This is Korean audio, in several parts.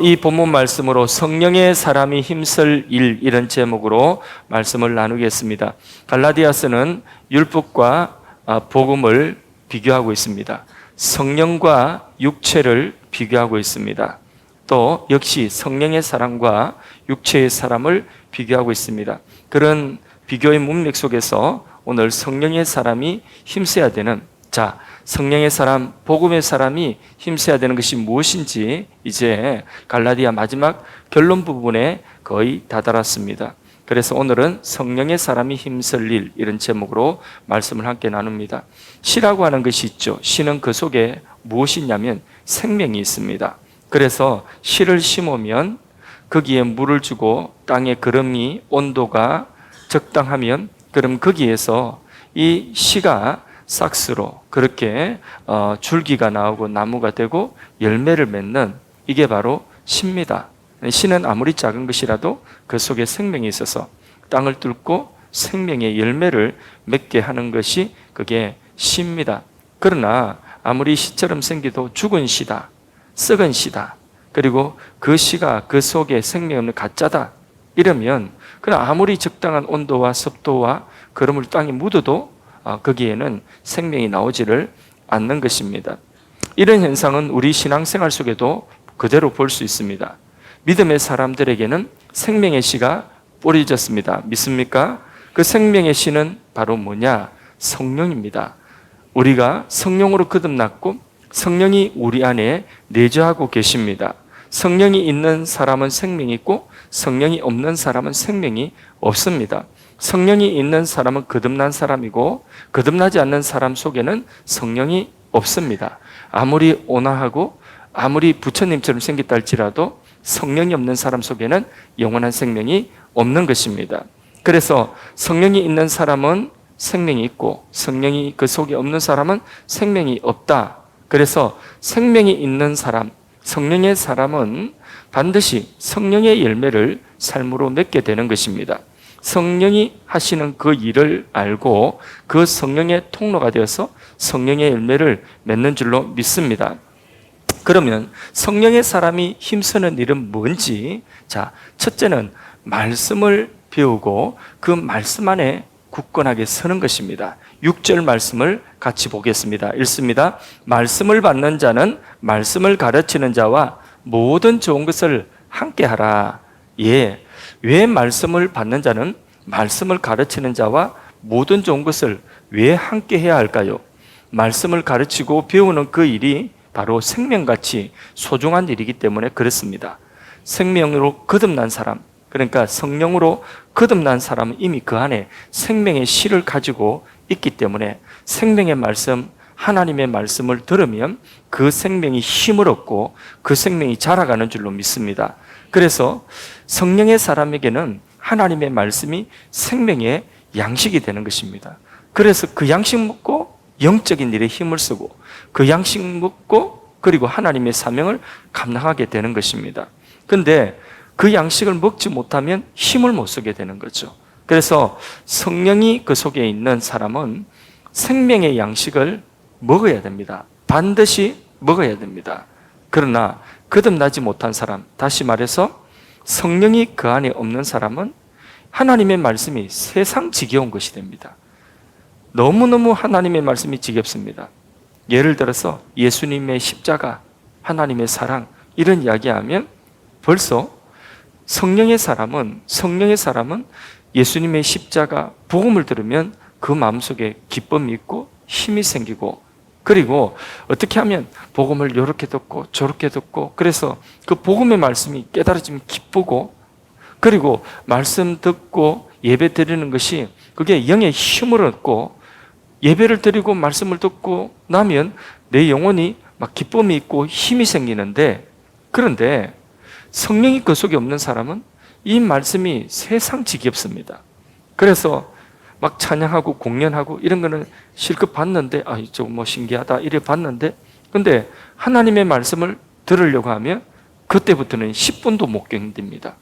이 본문 말씀으로 성령의 사람이 힘쓸 일, 이런 제목으로 말씀을 나누겠습니다. 갈라디아서는 율법과 복음을 비교하고 있습니다. 성령과 육체를 비교하고 있습니다. 또 역시 성령의 사람과 육체의 사람을 비교하고 있습니다. 그런 비교의 문맥 속에서 오늘 성령의 사람이 힘써야 되는, 성령의 사람, 복음의 사람이 힘써야 되는 것이 무엇인지 이제 갈라디아 마지막 결론 부분에 거의 다다랐습니다. 그래서 오늘은 성령의 사람이 힘쓸 일, 이런 제목으로 말씀을 함께 나눕니다. 씨라고 하는 것이 있죠. 씨는 그 속에 무엇이 있냐면 생명이 있습니다. 그래서 씨를 심으면 거기에 물을 주고 땅의 그름이 온도가 적당하면 그럼 거기에서 이 씨가 싹스로 그렇게 줄기가 나오고 나무가 되고 열매를 맺는, 이게 바로 씨입니다. 씨는 아무리 작은 것이라도 그 속에 생명이 있어서 땅을 뚫고 생명의 열매를 맺게 하는 것이 그게 씨입니다. 그러나 아무리 씨처럼 생기도 죽은 씨다, 썩은 씨다, 그리고 그 씨가 그 속에 생명 없는 가짜다, 이러면 그냥 아무리 적당한 온도와 습도와 그름을 땅에 묻어도 거기에는 생명이 나오지를 않는 것입니다. 이런 현상은 우리 신앙생활 속에도 그대로 볼 수 있습니다. 믿음의 사람들에게는 생명의 씨가 뿌려졌습니다. 믿습니까? 그 생명의 씨는 바로 뭐냐? 성령입니다. 우리가 성령으로 거듭났고 성령이 우리 안에 내주하고 계십니다. 성령이 있는 사람은 생명이 있고 성령이 없는 사람은 생명이 없습니다. 성령이 있는 사람은 거듭난 사람이고 거듭나지 않는 사람 속에는 성령이 없습니다. 아무리 온화하고 아무리 부처님처럼 생겼다 할지라도 성령이 없는 사람 속에는 영원한 생명이 없는 것입니다. 그래서 성령이 있는 사람은 생명이 있고 성령이 그 속에 없는 사람은 생명이 없다. 그래서 생명이 있는 사람, 성령의 사람은 반드시 성령의 열매를 삶으로 맺게 되는 것입니다. 성령이 하시는 그 일을 알고 그 성령의 통로가 되어서 성령의 열매를 맺는 줄로 믿습니다. 그러면 성령의 사람이 힘쓰는 일은 뭔지, 첫째는 말씀을 배우고 그 말씀 안에 굳건하게 서는 것입니다. 6절 말씀을 같이 보겠습니다. 읽습니다. 말씀을 받는 자는 말씀을 가르치는 자와 모든 좋은 것을 함께 하라. 왜 말씀을 받는 자는 말씀을 가르치는 자와 모든 좋은 것을 왜 함께 해야 할까요? 말씀을 가르치고 배우는 그 일이 바로 생명같이 소중한 일이기 때문에 그렇습니다. 생명으로 거듭난 사람, 그러니까 성령으로 거듭난 사람은 이미 그 안에 생명의 씨를 가지고 있기 때문에 생명의 말씀, 하나님의 말씀을 들으면 그 생명이 힘을 얻고 그 생명이 자라가는 줄로 믿습니다. 그래서 성령의 사람에게는 하나님의 말씀이 생명의 양식이 되는 것입니다. 그래서 그 양식 먹고 영적인 일에 힘을 쓰고 그 양식 먹고 그리고 하나님의 사명을 감당하게 되는 것입니다. 그런데 그 양식을 먹지 못하면 힘을 못 쓰게 되는 거죠. 그래서 성령이 그 속에 있는 사람은 생명의 양식을 먹어야 됩니다. 반드시 먹어야 됩니다. 그러나 거듭나지 못한 사람, 다시 말해서 성령이 그 안에 없는 사람은 하나님의 말씀이 세상 지겨운 것이 됩니다. 너무너무 하나님의 말씀이 지겹습니다. 예를 들어서 예수님의 십자가, 하나님의 사랑, 이런 이야기하면 벌써 성령의 사람은 예수님의 십자가, 복음을 들으면 그 마음속에 기쁨이 있고 힘이 생기고, 그리고 어떻게 하면 복음을 이렇게 듣고 저렇게 듣고, 그래서 그 복음의 말씀이 깨달아지면 기쁘고, 그리고 말씀 듣고 예배 드리는 것이 그게 영의 힘을 얻고, 예배를 드리고 말씀을 듣고 나면 내 영혼이 막 기쁨이 있고 힘이 생기는데, 그런데 성령이 그 속에 없는 사람은 이 말씀이 세상 지겹습니다. 그래서 막 찬양하고 공연하고 이런 거는 실컷 봤는데, 이쪽 뭐 신기하다 이래 봤는데, 근데 하나님의 말씀을 들으려고 하면 그때부터는 10분도 못 견딥니다.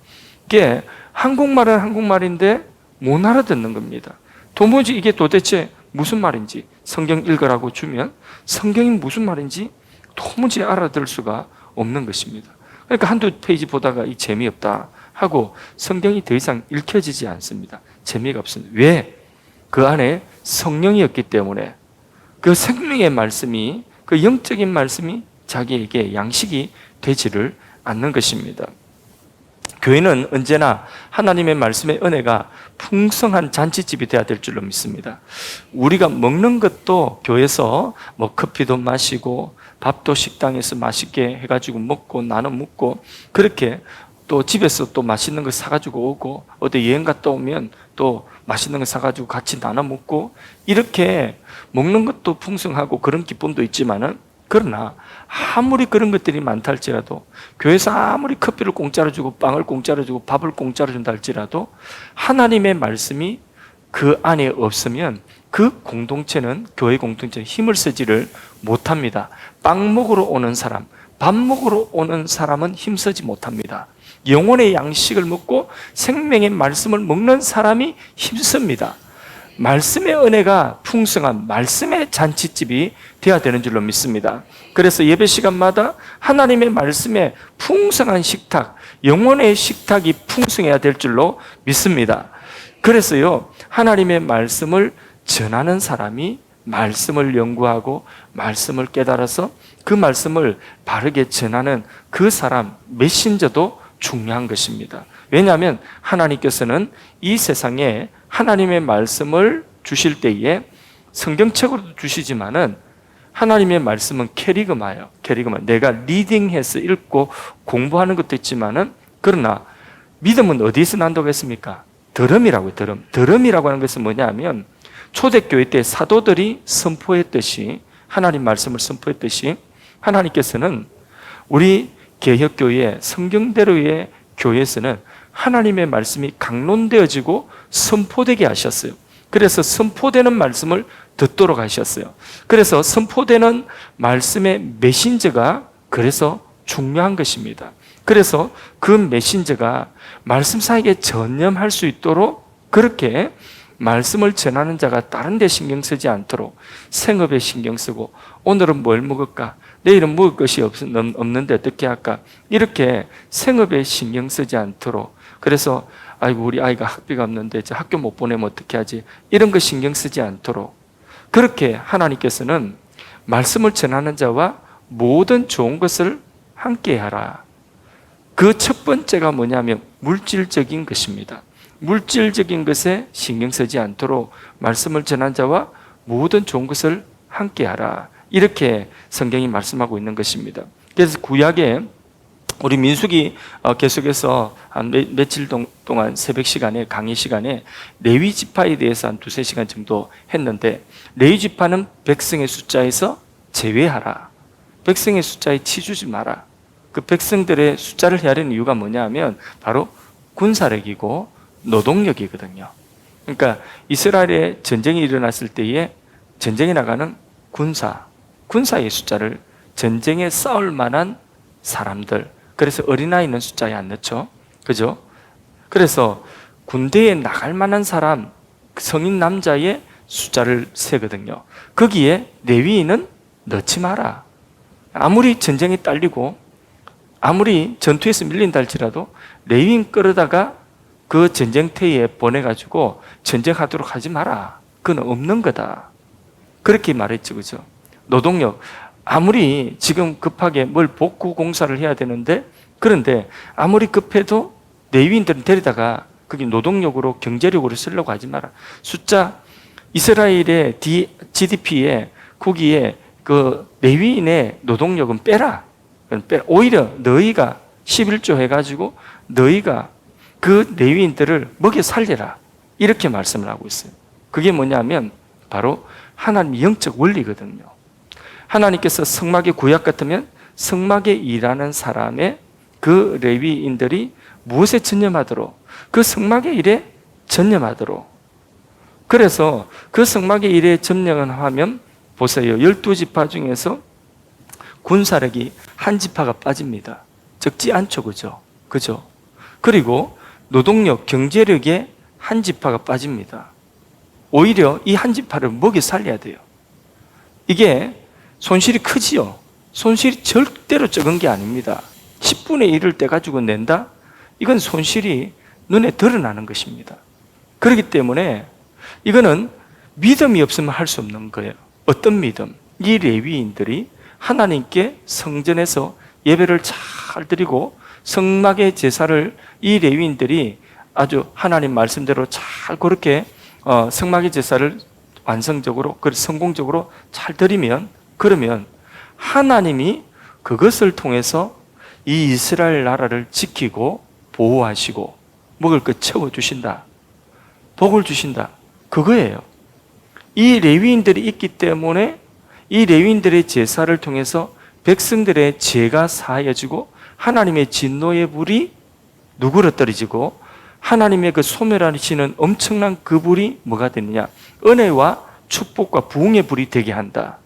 이게 한국말은 한국말인데 못 알아듣는 겁니다. 도무지 이게 도대체 무슨 말인지, 성경 읽으라고 주면 성경이 무슨 말인지 도무지 알아들을 수가 없는 것입니다. 그러니까 한두 페이지 보다가 이 재미없다 하고 성경이 더 이상 읽혀지지 않습니다. 재미가 없습니다. 왜? 그 안에 성령이었기 때문에 그 생명의 말씀이, 그 영적인 말씀이 자기에게 양식이 되지를 않는 것입니다. 교회는 언제나 하나님의 말씀의 은혜가 풍성한 잔치집이 되어야 될 줄로 믿습니다. 우리가 먹는 것도 교회에서 뭐 커피도 마시고 밥도 식당에서 맛있게 해가지고 먹고 나눠 먹고, 그렇게 또 집에서 또 맛있는 거 사가지고 오고, 어디 여행 갔다 오면 또 맛있는 거 사가지고 같이 나눠 먹고, 이렇게 먹는 것도 풍성하고 그런 기쁨도 있지만은, 그러나 아무리 그런 것들이 많다 할지라도, 교회에서 아무리 커피를 공짜로 주고 빵을 공짜로 주고 밥을 공짜로 준다 할지라도 하나님의 말씀이 그 안에 없으면 그 공동체는, 교회 공동체는 힘을 쓰지를 못합니다. 빵 먹으러 오는 사람, 밥 먹으러 오는 사람은 힘쓰지 못합니다. 영혼의 양식을 먹고 생명의 말씀을 먹는 사람이 힘씁니다. 말씀의 은혜가 풍성한 말씀의 잔치집이 되어야 되는 줄로 믿습니다. 그래서 예배 시간마다 하나님의 말씀에 풍성한 식탁, 영혼의 식탁이 풍성해야 될 줄로 믿습니다. 그래서요, 하나님의 말씀을 전하는 사람이 말씀을 연구하고 말씀을 깨달아서 그 말씀을 바르게 전하는 그 사람, 메신저도 중요한 것입니다. 왜냐하면 하나님께서는 이 세상에 하나님의 말씀을 주실 때에 성경책으로도 주시지만은, 하나님의 말씀은 캐리그마예요. 캐리그마. 내가 리딩해서 읽고 공부하는 것도 있지만은, 그러나 믿음은 어디에서 난다고 했습니까? 들음이라고요. 들음이라고 하는 것은 뭐냐면, 초대교회 때 사도들이 선포했듯이, 하나님 말씀을 선포했듯이, 하나님께서는 우리 개혁교회 성경대로의 교회에서는 하나님의 말씀이 강론되어지고 선포되게 하셨어요. 그래서 선포되는 말씀을 듣도록 하셨어요. 그래서 선포되는 말씀의 메신저가 그래서 중요한 것입니다. 그래서 그 메신저가 말씀사에게 전념할 수 있도록, 그렇게 말씀을 전하는 자가 다른 데 신경 쓰지 않도록 생업에 신경 쓰고, 오늘은 뭘 먹을까? 내일은 먹을 것이 없는데 어떻게 할까? 이렇게 생업에 신경 쓰지 않도록, 그래서 아이고 우리 아이가 학비가 없는데 저 학교 못 보내면 어떻게 하지? 이런 거 신경 쓰지 않도록, 그렇게 하나님께서는 말씀을 전하는 자와 모든 좋은 것을 함께 하라. 그 첫 번째가 뭐냐면 물질적인 것입니다. 물질적인 것에 신경 쓰지 않도록 말씀을 전한 자와 모든 좋은 것을 함께 하라. 이렇게 성경이 말씀하고 있는 것입니다. 그래서 구약에 우리 민수기 계속해서 한 며칠 동안 새벽 시간에, 강의 시간에 레위 지파에 대해서 한 두세 시간 정도 했는데, 레위 지파는 백성의 숫자에서 제외하라. 백성의 숫자에 치주지 마라. 그 백성들의 숫자를 헤아리는 이유가 뭐냐 하면 바로 군사력이고 노동력이거든요. 그러니까 이스라엘에 전쟁이 일어났을 때에 전쟁에 나가는 군사의 숫자를, 전쟁에 싸울 만한 사람들, 그래서 어린아이는 숫자에 안 넣죠. 그죠? 그래서 군대에 나갈 만한 사람, 성인 남자의 숫자를 세거든요. 거기에 레위인은 넣지 마라. 아무리 전쟁이 딸리고 아무리 전투에서 밀린다 할지라도 레위인 끌어다가 그 전쟁터에 보내가지고 전쟁하도록 하지 마라. 그건 없는 거다. 그렇게 말했죠. 그죠? 노동력. 아무리 지금 급하게 뭘 복구 공사를 해야 되는데, 그런데 아무리 급해도 레위인들은 데리다가 거기 노동력으로, 경제력으로 쓰려고 하지 마라. 숫자, 이스라엘의 GDP에 거기에 그 레위인의 노동력은 빼라. 오히려 너희가 11조 해가지고 너희가 그 레위인들을 먹여 살려라. 이렇게 말씀을 하고 있어요. 그게 뭐냐면 바로 하나님의 영적 원리거든요. 하나님께서 성막의 구약 같으면 성막에 일하는 사람의 그 레위인들이 무엇에 전념하도록? 그 성막의 일에 전념하도록. 그래서 그 성막의 일에 전념하면 보세요. 12지파 중에서 군사력이 한 지파가 빠집니다. 적지 않죠. 그죠? 그죠? 그리고 노동력, 경제력에 한 지파가 빠집니다. 오히려 이 한 지파를 먹여 살려야 돼요. 이게 손실이 크지요. 손실이 절대로 적은 게 아닙니다. 10분의 1을 떼가지고 낸다? 이건 손실이 눈에 드러나는 것입니다. 그렇기 때문에 이거는 믿음이 없으면 할 수 없는 거예요. 어떤 믿음? 이 레위인들이 하나님께 성전에서 예배를 잘 드리고 성막의 제사를 이 레위인들이 아주 하나님 말씀대로 잘 그렇게 성막의 제사를 완성적으로, 성공적으로 잘 드리면, 그러면 하나님이 그것을 통해서 이 이스라엘 나라를 지키고 보호하시고 먹을 것 채워주신다. 복을 주신다. 그거예요. 이 레위인들이 있기 때문에 이 레위인들의 제사를 통해서 백성들의 죄가 사하여지고 하나님의 진노의 불이 누구로 떨어지고 하나님의 그 소멸하시는 엄청난 그 불이 뭐가 되느냐? 은혜와 축복과 부흥의 불이 되게 한다.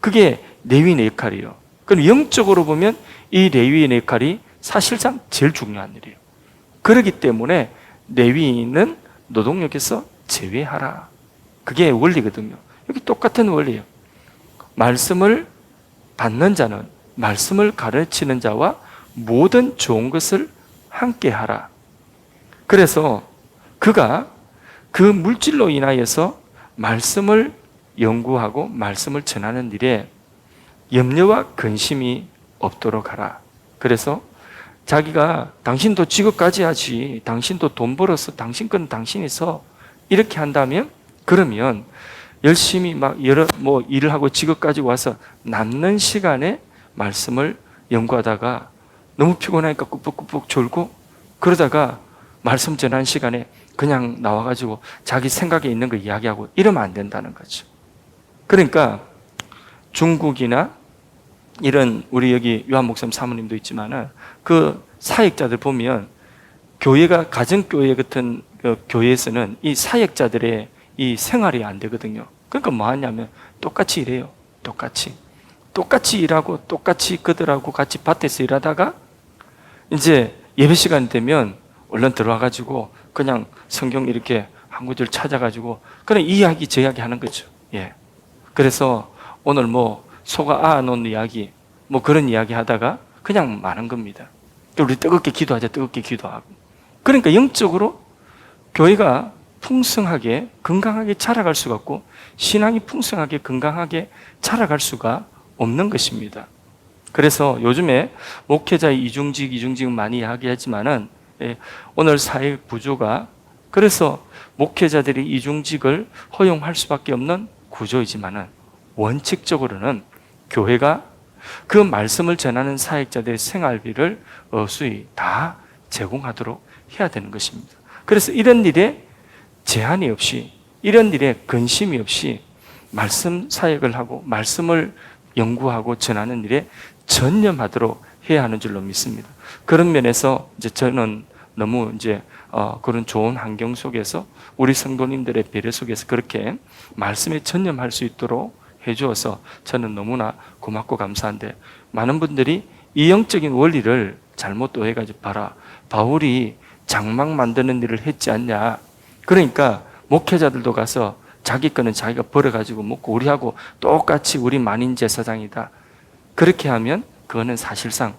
그게 레위인의 역할이에요. 그럼 영적으로 보면 이 레위인의 역할이 사실상 제일 중요한 일이에요. 그렇기 때문에 레위인은 노동력에서 제외하라. 그게 원리거든요. 여기 똑같은 원리예요. 말씀을 받는 자는 말씀을 가르치는 자와 모든 좋은 것을 함께 하라. 그래서 그가 그 물질로 인하여서 말씀을 연구하고 말씀을 전하는 일에 염려와 근심이 없도록 하라. 그래서 자기가 당신도 직업까지 하지, 당신도 돈 벌어서 당신 건 당신이 서 이렇게 한다면, 그러면 열심히 막 일을 하고 직업까지 와서 남는 시간에 말씀을 연구하다가 너무 피곤하니까 꾸벅꾸벅 졸고, 그러다가 말씀 전하는 시간에 그냥 나와가지고 자기 생각에 있는 거 이야기하고 이러면 안 된다는 거죠. 그러니까 중국이나 이런 우리 여기 요한 목사님 사모님도 있지만은 그 사역자들 보면 교회가 가정교회 같은 그 교회에서는 이 사역자들의 이 생활이 안 되거든요. 그러니까 뭐 하냐면 똑같이 일해요. 똑같이 일하고 똑같이 그들하고 같이 밭에서 일하다가 이제 예배 시간 되면 얼른 들어와가지고 그냥 성경 이렇게 한 구절 찾아가지고 그냥 이야기 저 이야기 하는 거죠. 예. 그래서 오늘 뭐 소가 놓은 이야기 뭐 그런 이야기 하다가 그냥 마는 겁니다. 우리 뜨겁게 기도하자, 뜨겁게 기도하고. 그러니까 영적으로 교회가 풍성하게 건강하게 자라갈 수가 없고 신앙이 풍성하게 건강하게 자라갈 수가 없는 것입니다. 그래서 요즘에 목회자의 이중직은 많이 이야기하지만은 오늘 사회 구조가 그래서 목회자들이 이중직을 허용할 수밖에 없는 구조이지만은 원칙적으로는 교회가 그 말씀을 전하는 사역자들의 생활비를 어수히 다 제공하도록 해야 되는 것입니다. 그래서 이런 일에 제한이 없이, 이런 일에 근심이 없이 말씀 사역을 하고 말씀을 연구하고 전하는 일에 전념하도록 해야 하는 줄로 믿습니다. 그런 면에서 이제 저는 너무 이제 그런 좋은 환경 속에서 우리 성도님들의 배려 속에서 그렇게 말씀에 전념할 수 있도록 해주어서 저는 너무나 고맙고 감사한데, 많은 분들이 이 영적인 원리를 잘못 오해가지고 봐라, 바울이 장막 만드는 일을 했지 않냐, 그러니까 목회자들도 가서 자기 거는 자기가 벌어가지고 먹고 우리하고 똑같이 우리 만인 제사장이다, 그렇게 하면 그거는 사실상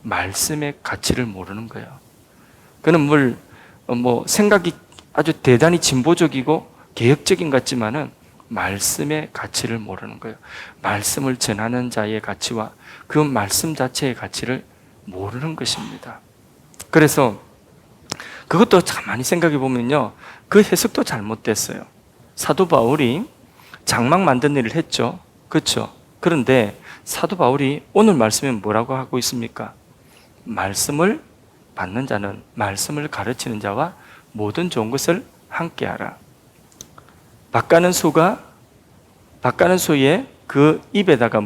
말씀의 가치를 모르는 거예요. 그는 생각이 아주 대단히 진보적이고 개혁적인 것 같지만은 말씀의 가치를 모르는 거예요. 말씀을 전하는 자의 가치와 그 말씀 자체의 가치를 모르는 것입니다. 그래서 그것도 가만히 생각해 보면요, 그 해석도 잘못됐어요. 사도 바울이 장막 만든 일을 했죠. 그렇죠? 그런데 사도 바울이 오늘 말씀에 뭐라고 하고 있습니까? 말씀을 받는 자는 말씀을 가르치는 자와 모든 좋은 것을 함께하라. 밭가는 소의 그 입에다가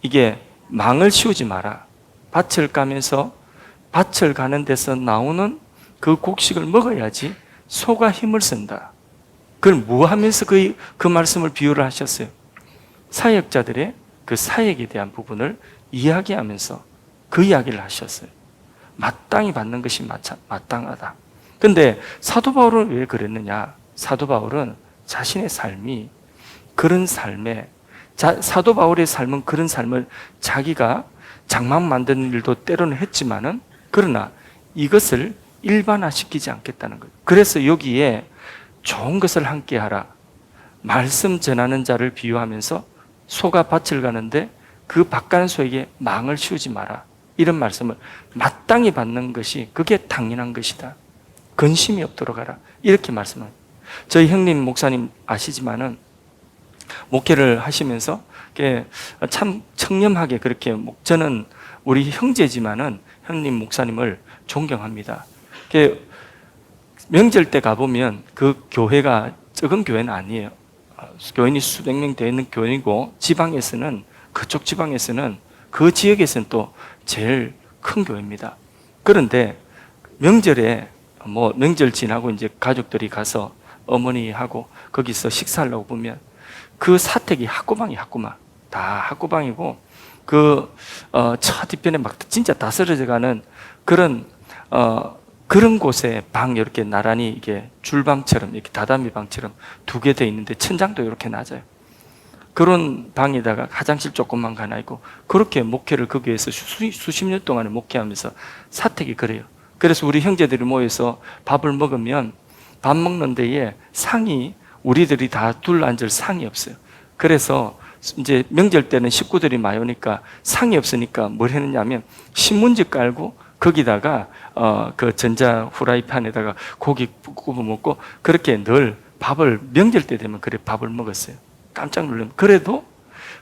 이게 망을 씌우지 마라. 밭을 가면서 밭을 가는 데서 나오는 그 곡식을 먹어야지 소가 힘을 쓴다. 그걸 뭐 하면서 그 말씀을 비유를 하셨어요? 사역자들의 그 사역에 대한 부분을 이야기하면서 그 이야기를 하셨어요. 마땅히 받는 것이 마땅하다. 근데 사도 바울은 왜 그랬느냐? 사도 바울은 자신의 삶이 그런 삶에, 사도 바울의 삶은 그런 삶을 자기가 장막 만드는 일도 때로는 했지만은 그러나 이것을 일반화시키지 않겠다는 거예요. 그래서 여기에 좋은 것을 함께 하라. 말씀 전하는 자를 비유하면서 소가 밭을 가는데 그 밭 가는 소에게 망을 씌우지 마라. 이런 말씀을 마땅히 받는 것이 그게 당연한 것이다. 근심이 없도록 하라. 이렇게 말씀합니다. 저희 형님 목사님 아시지만은 목회를 하시면서 참 청렴하게 그렇게 저는 우리 형제지만은 형님 목사님을 존경합니다. 명절 때 가보면 그 교회가 적은 교회는 아니에요. 교인이 수백 명 되어 있는 교회이고 지방에서는 그쪽 지방에서는 그 지역에서는 또 제일 큰 교회입니다. 그런데 명절에 명절 지나고 이제 가족들이 가서 어머니하고 거기서 식사하려고 보면 그 사택이 학구방이 학구방 다 학구방이고 저 뒤편에 막 진짜 다 쓰러져가는 그런 곳에 방 이렇게 나란히 이게 줄방처럼 이렇게 다다미 방처럼 두 개 돼 있는데 천장도 이렇게 낮아요. 그런 방에다가 화장실 조금만 하나 있고 그렇게 목회를 거기에서 수십 년 동안에 목회하면서 사택이 그래요. 그래서 우리 형제들이 모여서 밥을 먹으면 밥 먹는 데에 상이 우리들이 다 둘러 앉을 상이 없어요. 그래서 이제 명절 때는 식구들이 많이 오니까 상이 없으니까 뭘 했느냐면 신문지 깔고 거기다가 그 전자 후라이팬에다가 고기 구워 먹고 그렇게 늘 밥을 명절 때 되면 그래 밥을 먹었어요. 깜짝 놀라면 그래도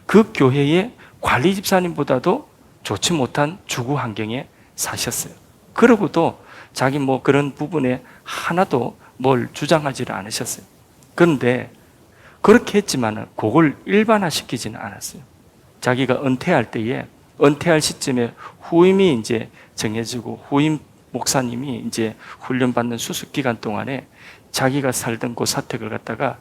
그 교회의 관리 집사님보다도 좋지 못한 주거 환경에 사셨어요. 그러고도 자기 그런 부분에 하나도 뭘 주장하지를 않으셨어요. 그런데 그렇게 했지만은 그걸 일반화시키지는 않았어요. 자기가 은퇴할 때에 은퇴할 시점에 후임이 이제 정해지고 후임 목사님이 이제 훈련받는 수습 기간 동안에 자기가 살던 그 사택을 갖다가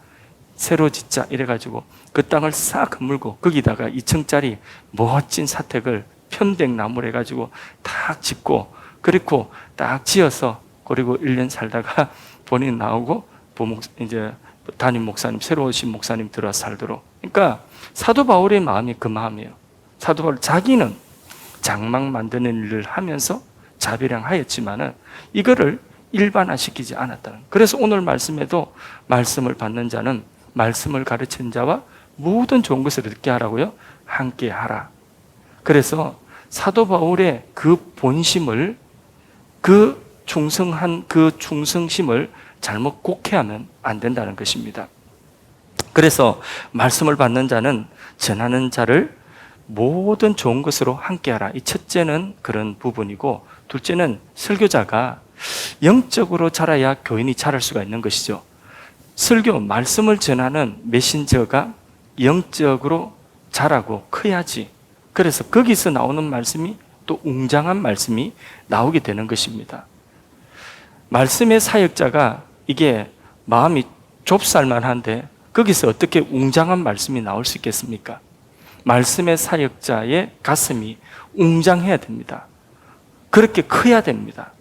새로 짓자 이래가지고 그 땅을 싹 허물고 거기다가 2층짜리 멋진 사택을 편백나무로 해가지고 딱 짓고 그리고 딱 지어서 그리고 1년 살다가 본인 나오고 이제 담임 목사님 새로 오신 목사님 들어와 살도록. 그러니까 사도 바울의 마음이 그 마음이에요. 사도 바울 자기는 장막 만드는 일을 하면서 자비량하였지만은 이거를 일반화시키지 않았다는. 그래서 오늘 말씀에도 말씀을 받는 자는 말씀을 가르치는 자와 모든 좋은 것을 듣게 하라고요. 함께 하라. 그래서 사도 바울의 그 본심을 그 충성한 그 충성심을 잘못 곡해하면 안 된다는 것입니다. 그래서 말씀을 받는 자는 전하는 자를 모든 좋은 것으로 함께하라. 이 첫째는 그런 부분이고 둘째는 설교자가 영적으로 자라야 교인이 자랄 수가 있는 것이죠. 설교, 말씀을 전하는 메신저가 영적으로 자라고 커야지. 그래서 거기서 나오는 말씀이 또 웅장한 말씀이 나오게 되는 것입니다. 말씀의 사역자가 이게 마음이 좁쌀만한데 거기서 어떻게 웅장한 말씀이 나올 수 있겠습니까? 말씀의 사역자의 가슴이 웅장해야 됩니다. 그렇게 커야 됩니다.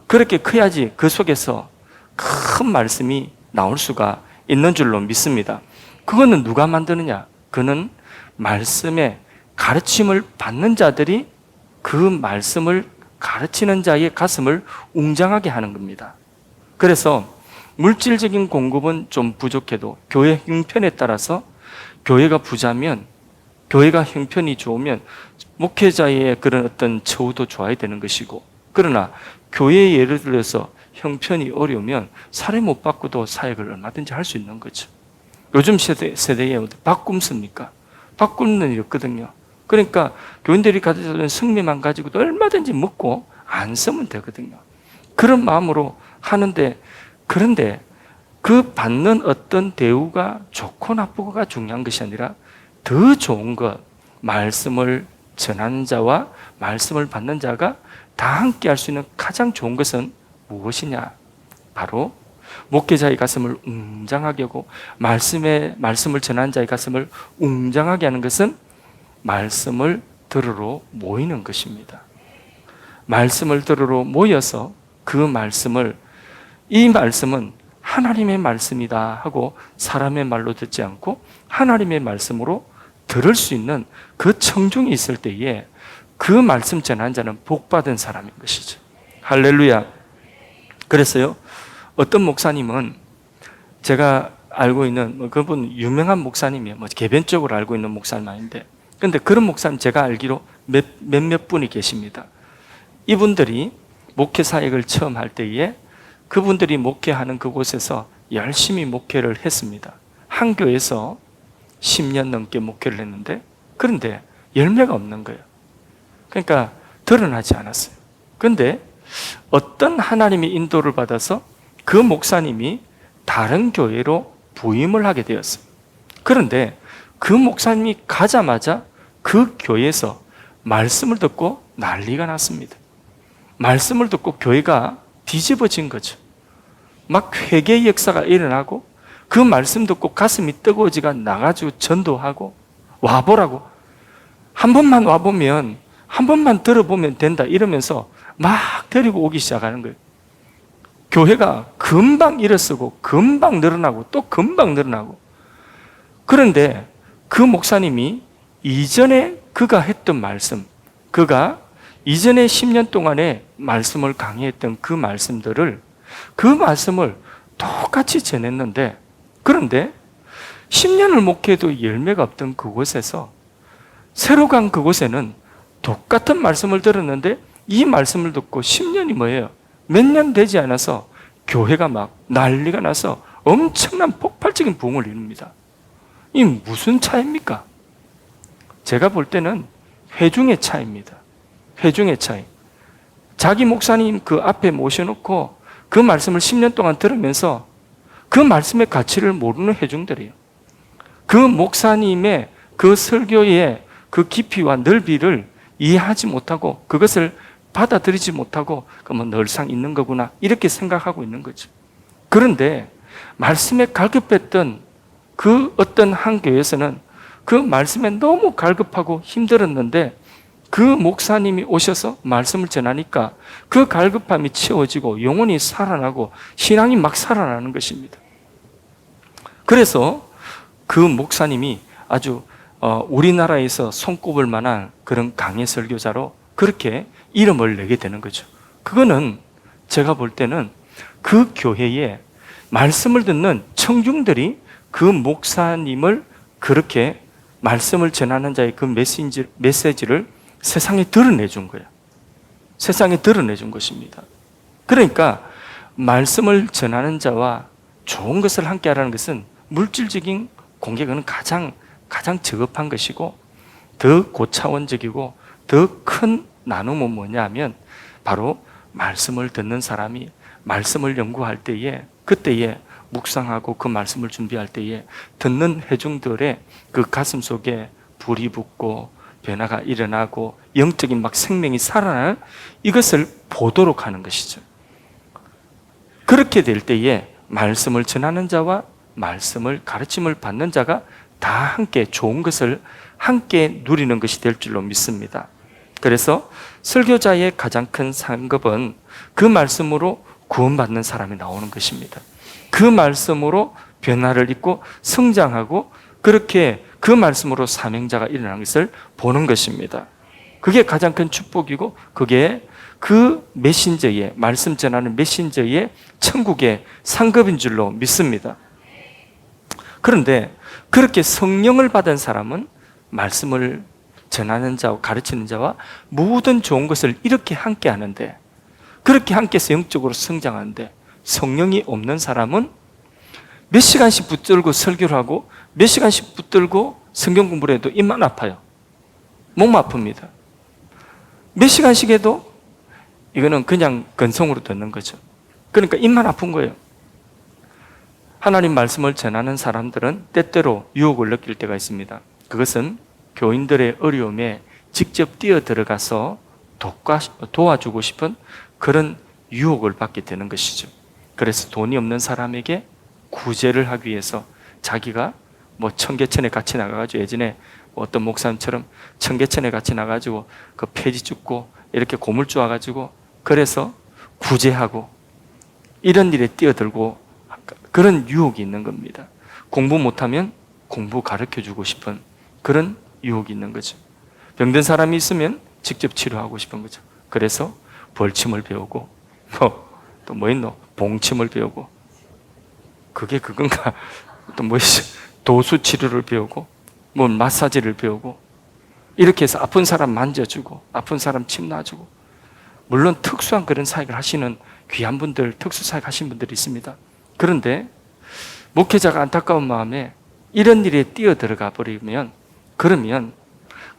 그렇게 커야지 그 속에서 큰 말씀이 나올 수가 있는 줄로 믿습니다. 그거는 누가 만드느냐? 그는 말씀의 가르침을 받는 자들이 그 말씀을 가르치는 자의 가슴을 웅장하게 하는 겁니다. 그래서 물질적인 공급은 좀 부족해도 교회 형편에 따라서 교회가 부자면 교회가 형편이 좋으면 목회자의 그런 어떤 처우도 좋아야 되는 것이고 그러나 교회에 예를 들어서 형편이 어려우면 사례 못 받고도 사역을 얼마든지 할 수 있는 거죠. 요즘 세대에 밥 굶습니까? 밥 굶는 일 없거든요. 그러니까 교인들이 가지는 성미만 가지고도 얼마든지 먹고 안 쓰면 되거든요. 그런 마음으로 하는데 그런데 그 받는 어떤 대우가 좋고 나쁘고가 중요한 것이 아니라 더 좋은 것, 말씀을 전하는 자와 말씀을 받는 자가 다 함께 할 수 있는 가장 좋은 것은 무엇이냐? 바로 목회자의 가슴을 웅장하게 하고 말씀을 전하는 자의 가슴을 웅장하게 하는 것은 말씀을 들으러 모이는 것입니다. 말씀을 들으러 모여서 그 말씀을 이 말씀은 하나님의 말씀이다 하고 사람의 말로 듣지 않고 하나님의 말씀으로 들을 수 있는 그 청중이 있을 때에 그 말씀 전하는 자는 복받은 사람인 것이죠. 할렐루야. 그래서요, 어떤 목사님은 제가 알고 있는 그분 유명한 목사님이에요. 개변적으로 알고 있는 목사님 아닌데, 근데 그런 목사님 제가 알기로 몇몇 분이 계십니다. 이분들이 목회 사역을 처음 할 때에 그분들이 목회하는 그곳에서 열심히 목회를 했습니다. 한 교회에서 10년 넘게 목회를 했는데, 그런데 열매가 없는 거예요. 그러니까 드러나지 않았어요. 그런데 어떤 하나님의 인도를 받아서 그 목사님이 다른 교회로 부임을 하게 되었어요. 그런데 그 목사님이 가자마자 그 교회에서 말씀을 듣고 난리가 났습니다. 말씀을 듣고 교회가 뒤집어진 거죠. 막 회개의 역사가 일어나고, 그 말씀 듣고 가슴이 뜨거워지가 나가지고 전도하고, 와보라고, 한 번만 와보면, 한 번만 들어보면 된다 이러면서 막 데리고 오기 시작하는 거예요. 교회가 금방 일어서고 금방 늘어나고 또 금방 늘어나고. 그런데 그 목사님이 이전에 그가 했던 말씀, 그가 이전에 10년 동안에 말씀을 강의했던 그 말씀을 똑같이 전했는데, 그런데 10년을 목회해도 열매가 없던 그곳에서 새로 간 그곳에는 똑같은 말씀을 들었는데, 이 말씀을 듣고 10년이 뭐예요? 몇 년 되지 않아서 교회가 막 난리가 나서 엄청난 폭발적인 부흥을 이룹니다. 이 무슨 차이입니까? 제가 볼 때는 회중의 차이입니다. 회중의 차이. 자기 목사님 그 앞에 모셔놓고 그 말씀을 10년 동안 들으면서 그 말씀의 가치를 모르는 회중들이에요. 그 목사님의 그 설교의 그 깊이와 넓이를 이해하지 못하고, 그것을 받아들이지 못하고, 그러면 늘상 있는 거구나 이렇게 생각하고 있는 거죠. 그런데 말씀에 갈급했던 그 어떤 한 교회에서는 그 말씀에 너무 갈급하고 힘들었는데, 그 목사님이 오셔서 말씀을 전하니까 그 갈급함이 채워지고 영혼이 살아나고 신앙이 막 살아나는 것입니다. 그래서 그 목사님이 아주 우리나라에서 손꼽을 만한 그런 강해 설교자로 그렇게 이름을 내게 되는 거죠. 그거는 제가 볼 때는 그 교회에 말씀을 듣는 청중들이 그 목사님을 그렇게 말씀을 전하는 자의 그 메시지를 세상에 드러내준 거예요. 세상에 드러내준 것입니다. 그러니까 말씀을 전하는 자와 좋은 것을 함께 하라는 것은 물질적인 공개는 가장 저급한 것이고, 더 고차원적이고 더 큰 나눔은 뭐냐 하면 바로 말씀을 듣는 사람이 말씀을 연구할 때에, 그때에 묵상하고 그 말씀을 준비할 때에 듣는 회중들의 그 가슴 속에 불이 붙고 변화가 일어나고 영적인 막 생명이 살아나는 이것을 보도록 하는 것이죠. 그렇게 될 때에 말씀을 전하는 자와 말씀을 가르침을 받는 자가 다 함께 좋은 것을 함께 누리는 것이 될 줄로 믿습니다. 그래서 설교자의 가장 큰 상급은 그 말씀으로 구원받는 사람이 나오는 것입니다. 그 말씀으로 변화를 입고 성장하고, 그렇게 그 말씀으로 사명자가 일어나는 것을 보는 것입니다. 그게 가장 큰 축복이고, 그게 그 메신저의, 말씀 전하는 메신저의 천국의 상급인 줄로 믿습니다. 그런데 그렇게 성령을 받은 사람은 말씀을 전하는 자와 가르치는 자와 모든 좋은 것을 이렇게 함께 하는데, 그렇게 함께해서 영적으로 성장하는데, 성령이 없는 사람은 몇 시간씩 붙들고 설교를 하고 몇 시간씩 붙들고 성경 공부를 해도 입만 아파요. 몸 아픕니다. 몇 시간씩 해도 이거는 그냥 근성으로 듣는 거죠. 그러니까 입만 아픈 거예요. 하나님 말씀을 전하는 사람들은 때때로 유혹을 느낄 때가 있습니다. 그것은 교인들의 어려움에 직접 뛰어들어가서 도와주고 싶은 그런 유혹을 받게 되는 것이죠. 그래서 돈이 없는 사람에게 구제를 하기 위해서 자기가 청계천에 같이 나가가지고, 예전에 어떤 목사님처럼 청계천에 같이 나가가지고 그 폐지 줍고 이렇게 고물 주워가지고 그래서 구제하고 이런 일에 뛰어들고, 그런 유혹이 있는 겁니다. 공부 못하면 공부 가르쳐주고 싶은 그런 유혹이 있는 거죠. 병든 사람이 있으면 직접 치료하고 싶은 거죠. 그래서 벌침을 배우고 또 뭐 있노? 봉침을 배우고 그게 그건가? 또 뭐 도수 치료를 배우고 뭐 마사지를 배우고 이렇게 해서 아픈 사람 만져주고 아픈 사람 침 놔주고 물론 특수한 그런 사역을 하시는 귀한 분들, 특수 사역 하시는 분들이 있습니다. 그런데 목회자가 안타까운 마음에 이런 일에 뛰어들어가 버리면 그러면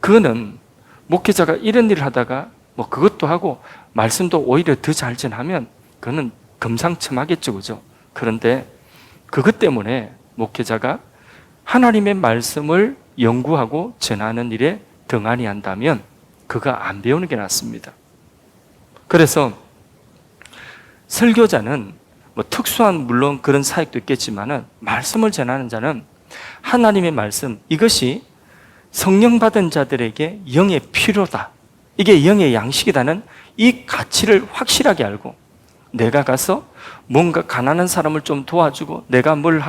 그거는 목회자가 이런 일을 하다가 뭐 그것도 하고 말씀도 오히려 더 잘 전하면 그거는 금상첨화겠죠, 그죠? 그런데 그것 때문에 목회자가 하나님의 말씀을 연구하고 전하는 일에 등한히 한다면 그거 안 배우는 게 낫습니다. 그래서 설교자는 뭐 특수한 물론 그런 사역도 있겠지만은 말씀을 전하는 자는 하나님의 말씀 이것이 성령 받은 자들에게 영의 필요다. 이게 영의 양식이라는 이 가치를 확실하게 알고 내가 가서 뭔가 가난한 사람을 좀 도와주고 내가 뭘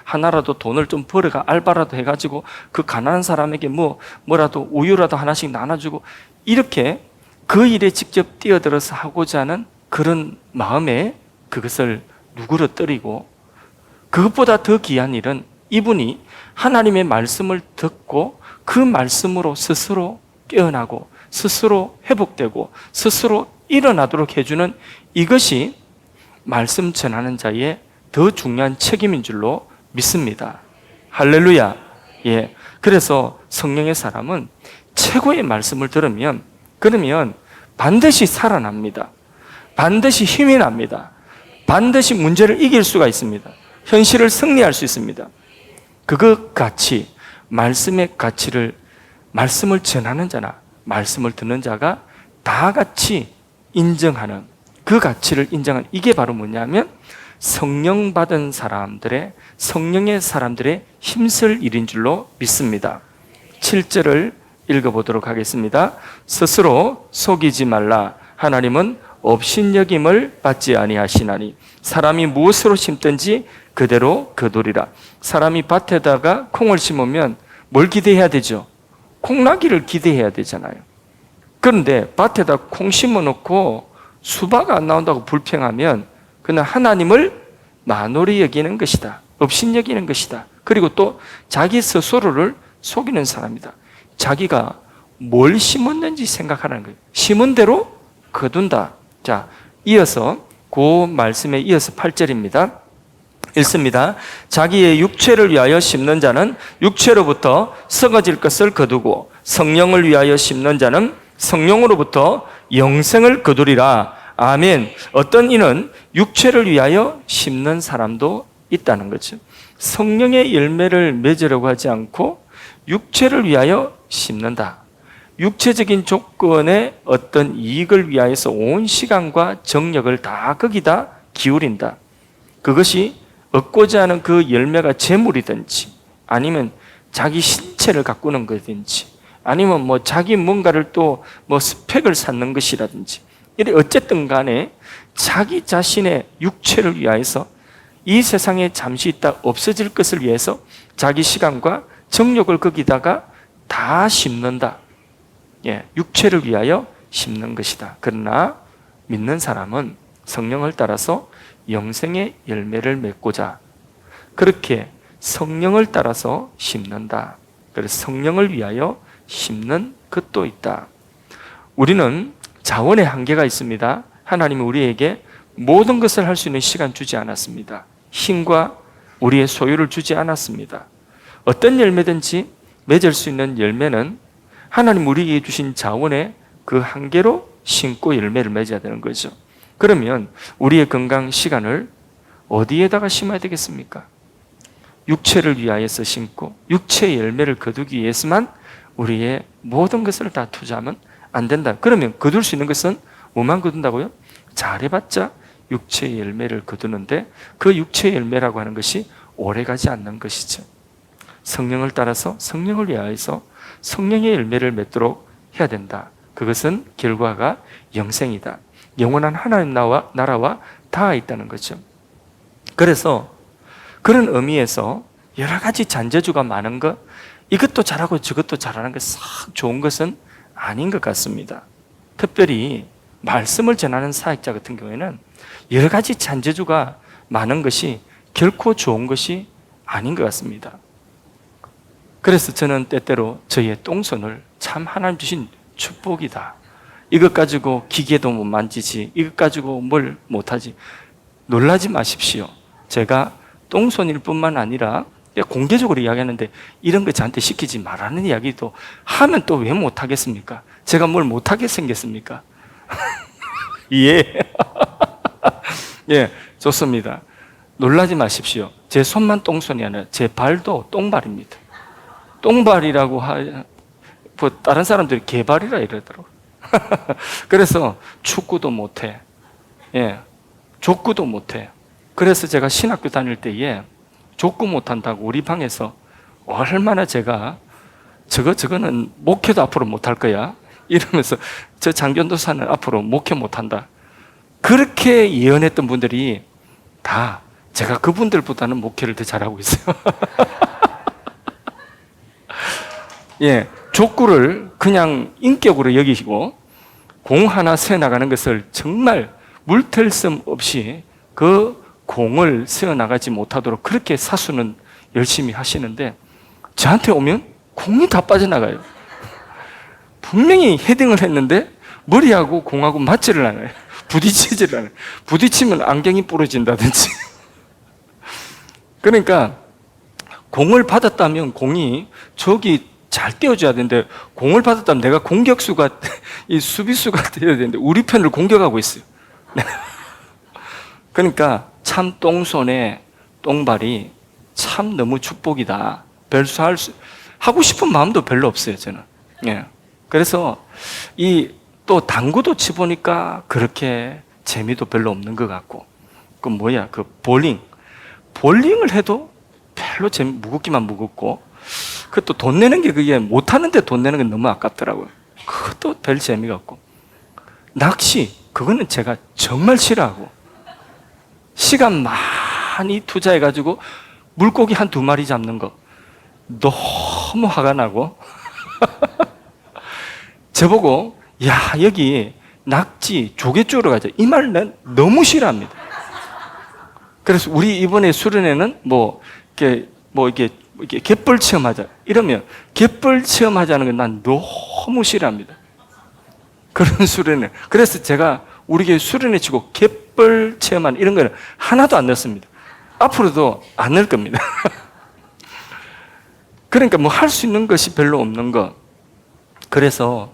하나라도 돈을 좀 벌어가 알바라도 해가지고 그 가난한 사람에게 뭐라도 우유라도 하나씩 나눠주고 이렇게 그 일에 직접 뛰어들어서 하고자 하는 그런 마음에 그것을 누그러뜨리고 그것보다 더 귀한 일은 이분이 하나님의 말씀을 듣고 그 말씀으로 스스로 깨어나고 스스로 회복되고 스스로 일어나도록 해주는 이것이 말씀 전하는 자의 더 중요한 책임인 줄로 믿습니다. 할렐루야. 예. 그래서 성령의 사람은 최고의 말씀을 들으면 그러면 반드시 살아납니다. 반드시 힘이 납니다. 반드시 문제를 이길 수가 있습니다. 현실을 승리할 수 있습니다. 그것 같이 말씀의 가치를 말씀을 전하는 자나 말씀을 듣는 자가 다 같이 인정하는 그 가치를 인정하는 이게 바로 뭐냐면 성령 받은 사람들의 성령의 사람들의 힘쓸 일인 줄로 믿습니다. 7절을 읽어보도록 하겠습니다. 스스로 속이지 말라. 하나님은 업신여김을 받지 아니하시나니 사람이 무엇으로 심든지 그대로 거두리라. 사람이 밭에다가 콩을 심으면 뭘 기대해야 되죠? 콩나기를 기대해야 되잖아요. 그런데 밭에다 콩 심어놓고 수박 안 나온다고 불평하면 그는 하나님을 만홀히 여기는 것이다. 업신 여기는 것이다. 그리고 또 자기 스스로를 속이는 사람이다. 자기가 뭘 심었는지 생각하라는 거예요. 심은 대로 거둔다. 자, 이어서 그 말씀에 이어서 8절입니다. 읽습니다. 자기의 육체를 위하여 심는 자는 육체로부터 썩어질 것을 거두고 성령을 위하여 심는 자는 성령으로부터 영생을 거두리라. 아멘. 어떤 이는 육체를 위하여 심는 사람도 있다는 거죠. 성령의 열매를 맺으려고 하지 않고 육체를 위하여 심는다. 육체적인 조건의 어떤 이익을 위하여서 온 시간과 정력을 다 거기다 기울인다. 그것이 얻고자 하는 그 열매가 재물이든지 아니면 자기 신체를 가꾸는 것이든지 아니면 뭐 자기 뭔가를 또 뭐 스펙을 쌓는 것이라든지 이래 어쨌든 간에 자기 자신의 육체를 위하여서 이 세상에 잠시 있다 없어질 것을 위해서 자기 시간과 정력을 거기다가 다 심는다. 예, 육체를 위하여 심는 것이다. 그러나 믿는 사람은 성령을 따라서 영생의 열매를 맺고자 그렇게 성령을 따라서 심는다. 그래서 성령을 위하여 심는 것도 있다. 우리는 자원의 한계가 있습니다. 하나님은 우리에게 모든 것을 할 수 있는 시간 주지 않았습니다. 힘과 우리의 소유를 주지 않았습니다. 어떤 열매든지 맺을 수 있는 열매는 하나님 우리에게 주신 자원의 그 한계로 심고 열매를 맺어야 되는 거죠. 그러면 우리의 건강 시간을 어디에다가 심어야 되겠습니까? 육체를 위하여서 심고 육체의 열매를 거두기 위해서만 우리의 모든 것을 다 투자하면 안 된다. 그러면 거둘 수 있는 것은 뭐만 거둔다고요? 잘해봤자 육체의 열매를 거두는데 그 육체의 열매라고 하는 것이 오래가지 않는 것이죠. 성령을 따라서 성령을 위하여서 성령의 열매를 맺도록 해야 된다. 그것은 결과가 영생이다. 영원한 하나님 나라와 닿아 있다는 거죠. 그래서 그런 의미에서 여러 가지 잔재주가 많은 것, 이것도 잘하고 저것도 잘하는 게 싹 좋은 것은 아닌 것 같습니다. 특별히 말씀을 전하는 사역자 같은 경우에는 여러 가지 잔재주가 많은 것이 결코 좋은 것이 아닌 것 같습니다. 그래서 저는 때때로 저희의 똥손을 참 하나님 주신 축복이다. 이것 가지고 기계도 못 만지지, 이것 가지고 뭘 못하지. 놀라지 마십시오. 제가 똥손일 뿐만 아니라 공개적으로 이야기하는데 이런 거 저한테 시키지 말라는 이야기도 하면 또 왜 못하겠습니까? 제가 뭘 못하게 생겼습니까? 예. 예, 좋습니다. 놀라지 마십시오. 제 손만 똥손이 아니라 제 발도 똥발입니다. 똥발이라고 뭐 다른 사람들이 개발이라 이러더라고요. 그래서 축구도 못해. 예, 족구도 못해. 그래서 제가 신학교 다닐 때에 족구 못한다고 우리 방에서 얼마나 제가 저거는 목회도 앞으로 못할 거야 이러면서 저 장견도사는 앞으로 목회 못한다 그렇게 예언했던 분들이 다 제가 그분들보다는 목회를 더 잘하고 있어요. 예, 족구를 그냥 인격으로 여기시고 공 하나 세어나가는 것을 정말 물털섬 없이 그 공을 세어나가지 못하도록 그렇게 사수는 열심히 하시는데 저한테 오면 공이 다 빠져나가요. 분명히 헤딩을 했는데 머리하고 공하고 맞지를 않아요. 부딪히지를 않아요. 부딪히면 안경이 부러진다든지. 그러니까 공을 받았다면 공이 저기 잘 띄워줘야 되는데 공을 받았다면 내가 공격수가 이 수비수가 되어야 되는데 우리 편을 공격하고 있어요. 그러니까 참 똥손에 똥발이 참 너무 축복이다. 하고 싶은 마음도 별로 없어요, 저는. 예. 그래서 또 당구도 치보니까 그렇게 재미도 별로 없는 것 같고, 볼링을 해도 별로 무겁기만 무겁고, 그것도 돈 내는 게 그게 못하는데 돈 내는 게 너무 아깝더라고요. 그것도 별 재미가 없고, 낚시, 그거는 제가 정말 싫어하고, 시간 많이 투자해가지고 물고기 한 2마리 잡는 거 너무 화가 나고 저보고 야 여기 낙지 조개 쪼러 가자 이 말 난 너무 싫어합니다. 그래서 우리 이번에 수련회는 이렇게 갯벌 체험하자 이러면 갯벌 체험하자는 건 난 너무 싫어합니다. 그런 수련회. 그래서 제가 우리 교회 수련회 치고 갯벌 체험한 이런 거는 하나도 안 넣습니다. 앞으로도 안 넣을 겁니다. 그러니까 뭐 할 수 있는 것이 별로 없는 것. 그래서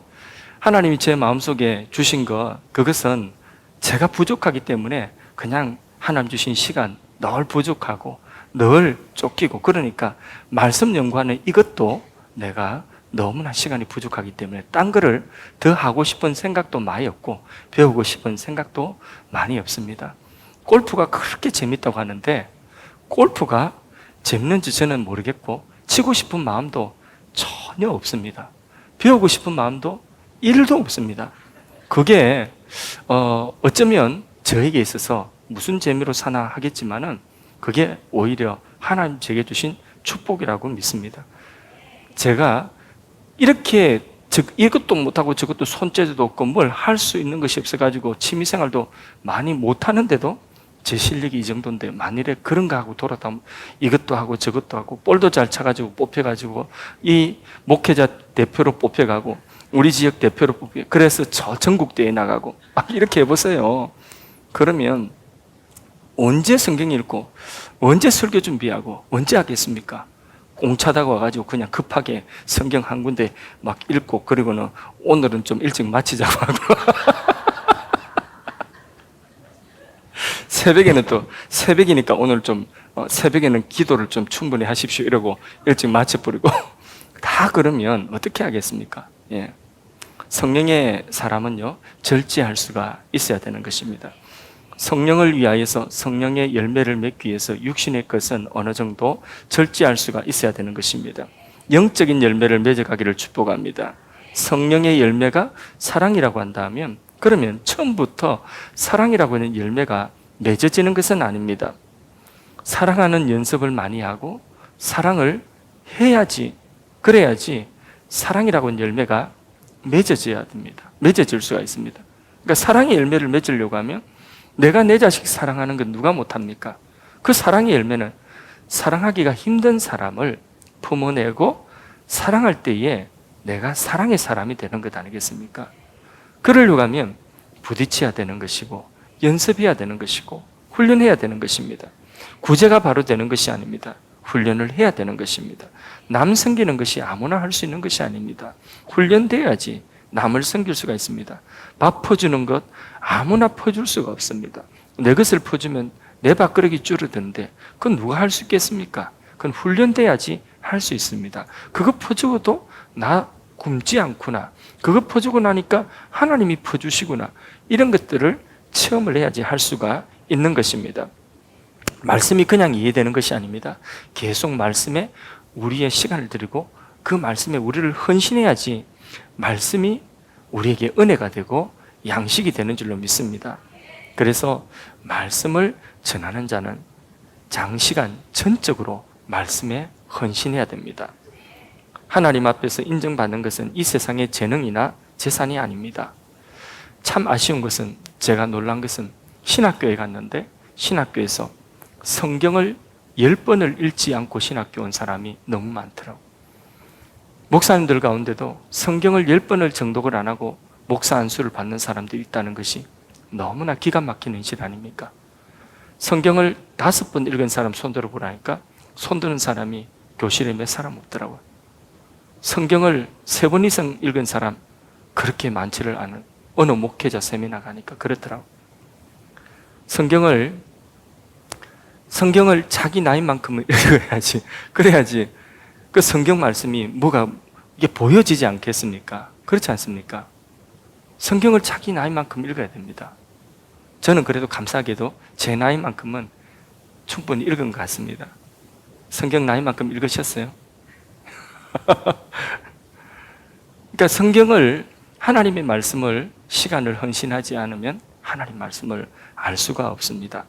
하나님이 제 마음속에 주신 것, 그것은 제가 부족하기 때문에 그냥 하나님 주신 시간 늘 부족하고 늘 쫓기고 그러니까 말씀 연구하는 이것도 내가 너무나 시간이 부족하기 때문에 딴 거를 더 하고 싶은 생각도 많이 없고 배우고 싶은 생각도 많이 없습니다. 골프가 그렇게 재밌다고 하는데 골프가 재밌는지 저는 모르겠고 치고 싶은 마음도 전혀 없습니다. 배우고 싶은 마음도 1도 없습니다. 그게 어쩌면 저에게 있어서 무슨 재미로 사나 하겠지만은 그게 오히려 하나님 제게 주신 축복이라고 믿습니다. 제가 이렇게 이것도 못하고 저것도 손재주도 없고 뭘 할 수 있는 것이 없어가지고 취미생활도 많이 못하는데도 제 실력이 이 정도인데 만일에 그런 거 하고 돌아다니면 이것도 하고 저것도 하고 볼도 잘 차가지고 뽑혀가지고 이 목회자 대표로 뽑혀가고 우리 지역 대표로 뽑혀 그래서 저 전국대회에 나가고 이렇게 해보세요. 그러면 언제 성경 읽고 언제 설교 준비하고 언제 하겠습니까? 공차다가 와가지고 그냥 급하게 성경 한 군데 막 읽고 그리고는 오늘은 좀 일찍 마치자고 하고 새벽에는 또 새벽이니까 오늘 좀 새벽에는 기도를 좀 충분히 하십시오 이러고 일찍 마쳐버리고 다 그러면 어떻게 하겠습니까? 예. 성령의 사람은요 절제할 수가 있어야 되는 것입니다. 성령을 위하여서 성령의 열매를 맺기 위해서 육신의 것은 어느 정도 절제할 수가 있어야 되는 것입니다. 영적인 열매를 맺어가기를 축복합니다. 성령의 열매가 사랑이라고 한다면 그러면 처음부터 사랑이라고 하는 열매가 맺어지는 것은 아닙니다. 사랑하는 연습을 많이 하고 사랑을 해야지 그래야지 사랑이라고 하는 열매가 맺어져야 됩니다. 맺어질 수가 있습니다. 그러니까 사랑의 열매를 맺으려고 하면 내가 내 자식 사랑하는 건 누가 못합니까? 그 사랑의 열매는 사랑하기가 힘든 사람을 품어내고 사랑할 때에 내가 사랑의 사람이 되는 것 아니겠습니까? 그러려고 하면 부딪혀야 되는 것이고 연습해야 되는 것이고 훈련해야 되는 것입니다. 구제가 바로 되는 것이 아닙니다. 훈련을 해야 되는 것입니다. 남 섬기는 것이 아무나 할 수 있는 것이 아닙니다. 훈련돼야지 남을 섬길 수가 있습니다. 밥 퍼주는 것 아무나 퍼줄 수가 없습니다. 내 것을 퍼주면 내 밥그릇이 줄어드는데 그건 누가 할 수 있겠습니까? 그건 훈련돼야지 할 수 있습니다. 그거 퍼주고도 나 굶지 않구나. 그거 퍼주고 나니까 하나님이 퍼주시구나. 이런 것들을 체험을 해야지 할 수가 있는 것입니다. 말씀이 그냥 이해되는 것이 아닙니다. 계속 말씀에 우리의 시간을 들이고 그 말씀에 우리를 헌신해야지 말씀이 우리에게 은혜가 되고 양식이 되는 줄로 믿습니다. 그래서 말씀을 전하는 자는 장시간 전적으로 말씀에 헌신해야 됩니다. 하나님 앞에서 인정받는 것은 이 세상의 재능이나 재산이 아닙니다. 참 아쉬운 것은, 제가 놀란 것은 신학교에 갔는데 신학교에서 성경을 10번을 읽지 않고 신학교 온 사람이 너무 많더라고요. 목사님들 가운데도 성경을 10번을 정독을 안 하고 목사 안수를 받는 사람들이 있다는 것이 너무나 기가 막히는 실 아닙니까? 성경을 5번 읽은 사람 손 들어보라니까 손 드는 사람이 교실에 몇 사람 없더라고요. 성경을 3번 이상 읽은 사람 그렇게 많지를 않은 어느 목회자 세미나 가니까 그렇더라고요. 성경을 자기 나이만큼은 읽어야지. 그래야지 그 성경 말씀이 뭐가 이게 보여지지 않겠습니까? 그렇지 않습니까? 성경을 자기 나이만큼 읽어야 됩니다. 저는 그래도 감사하게도 제 나이만큼은 충분히 읽은 것 같습니다. 성경 나이만큼 읽으셨어요? 그러니까 성경을, 하나님의 말씀을 시간을 헌신하지 않으면 하나님 말씀을 알 수가 없습니다.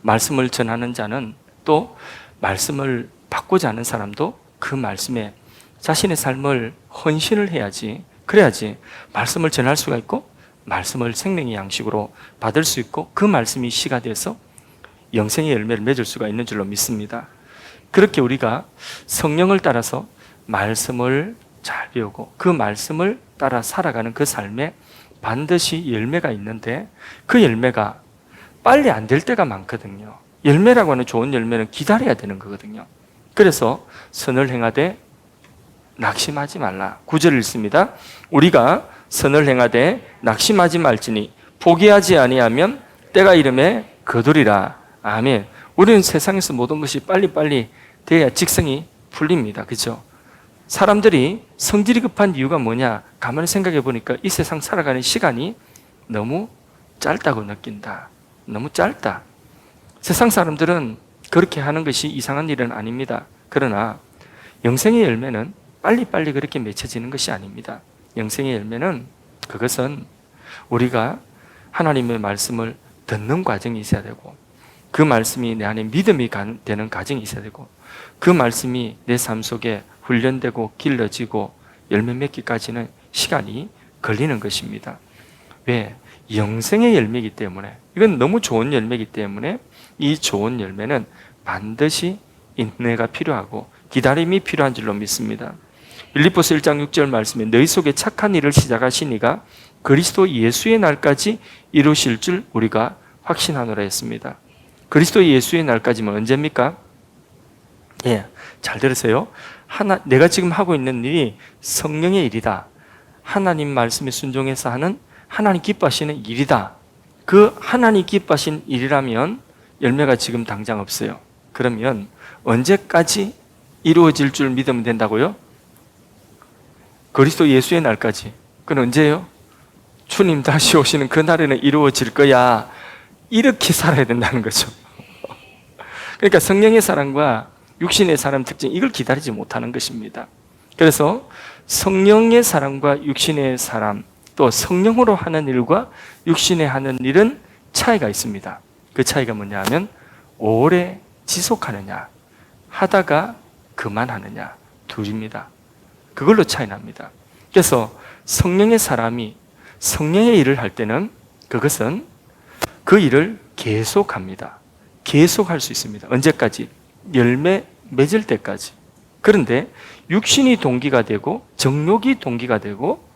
말씀을 전하는 자는 또 말씀을 받고자 하는 사람도 그 말씀에 자신의 삶을 헌신을 해야지, 그래야지 말씀을 전할 수가 있고 말씀을 생명의 양식으로 받을 수 있고 그 말씀이 씨가 돼서 영생의 열매를 맺을 수가 있는 줄로 믿습니다. 그렇게 우리가 성령을 따라서 말씀을 잘 배우고 그 말씀을 따라 살아가는 그 삶에 반드시 열매가 있는데 그 열매가 빨리 안 될 때가 많거든요. 열매라고 하는 좋은 열매는 기다려야 되는 거거든요. 그래서 선을 행하되 낙심하지 말라. 9절 읽습니다. 우리가 선을 행하되 낙심하지 말지니 포기하지 아니하면 때가 이름에 거두리라. 아멘. 우리는 세상에서 모든 것이 빨리빨리 돼야 직성이 풀립니다. 그렇죠? 사람들이 성질이 급한 이유가 뭐냐? 가만히 생각해 보니까 이 세상 살아가는 시간이 너무 짧다고 느낀다. 너무 짧다. 세상 사람들은 그렇게 하는 것이 이상한 일은 아닙니다. 그러나 영생의 열매는 빨리빨리 그렇게 맺혀지는 것이 아닙니다. 영생의 열매는 그것은 우리가 하나님의 말씀을 듣는 과정이 있어야 되고 그 말씀이 내 안에 믿음이 되는 과정이 있어야 되고 그 말씀이 내 삶 속에 훈련되고 길러지고 열매 맺기까지는 시간이 걸리는 것입니다. 왜? 영생의 열매이기 때문에, 이건 너무 좋은 열매이기 때문에 이 좋은 열매는 반드시 인내가 필요하고 기다림이 필요한 줄로 믿습니다. 빌립보서 1장 6절 말씀에 너희 속에 착한 일을 시작하시니가 그리스도 예수의 날까지 이루실 줄 우리가 확신하노라 했습니다. 그리스도 예수의 날까지면 언제입니까? 예, 잘 들으세요. 내가 지금 하고 있는 일이 성령의 일이다. 하나님 말씀에 순종해서 하는 하나님 기뻐하시는 일이다. 그 하나님 기뻐하신 일이라면 열매가 지금 당장 없어요. 그러면 언제까지 이루어질 줄 믿으면 된다고요? 그리스도 예수의 날까지. 그건 언제예요? 주님 다시 오시는 그 날에는 이루어질 거야. 이렇게 살아야 된다는 거죠. 그러니까 성령의 사랑과 육신의 사람 특징, 이걸 기다리지 못하는 것입니다. 그래서 성령의 사랑과 육신의 사람, 또 성령으로 하는 일과 육신에 하는 일은 차이가 있습니다. 그 차이가 뭐냐 하면 오래 지속하느냐, 하다가 그만하느냐, 둘입니다. 그걸로 차이 납니다. 그래서 성령의 사람이 성령의 일을 할 때는 그것은 그 일을 계속합니다. 계속할 수 있습니다. 언제까지? 열매 맺을 때까지. 그런데 육신이 동기가 되고 정욕이 동기가 되고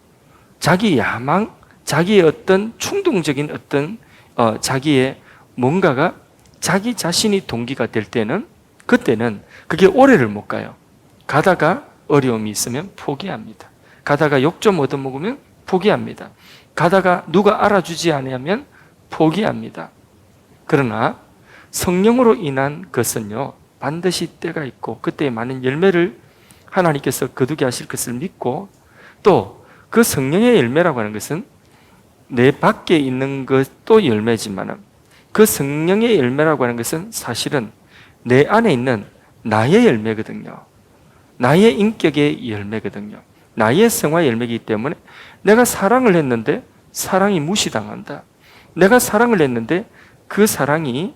자기 야망, 자기의 어떤 충동적인 어떤 자기의 뭔가가 자기 자신이 동기가 될 때는 그때는 그게 오래를 못 가요. 가다가 어려움이 있으면 포기합니다. 가다가 욕 좀 얻어먹으면 포기합니다. 가다가 누가 알아주지 않으면 포기합니다. 그러나 성령으로 인한 것은요, 반드시 때가 있고 그때에 많은 열매를 하나님께서 거두게 하실 것을 믿고, 또 그 성령의 열매라고 하는 것은 내 밖에 있는 것도 열매지만 그 성령의 열매라고 하는 것은 사실은 내 안에 있는 나의 열매거든요. 나의 인격의 열매거든요. 나의 성화의 열매이기 때문에 내가 사랑을 했는데 사랑이 무시당한다. 내가 사랑을 했는데 그 사랑이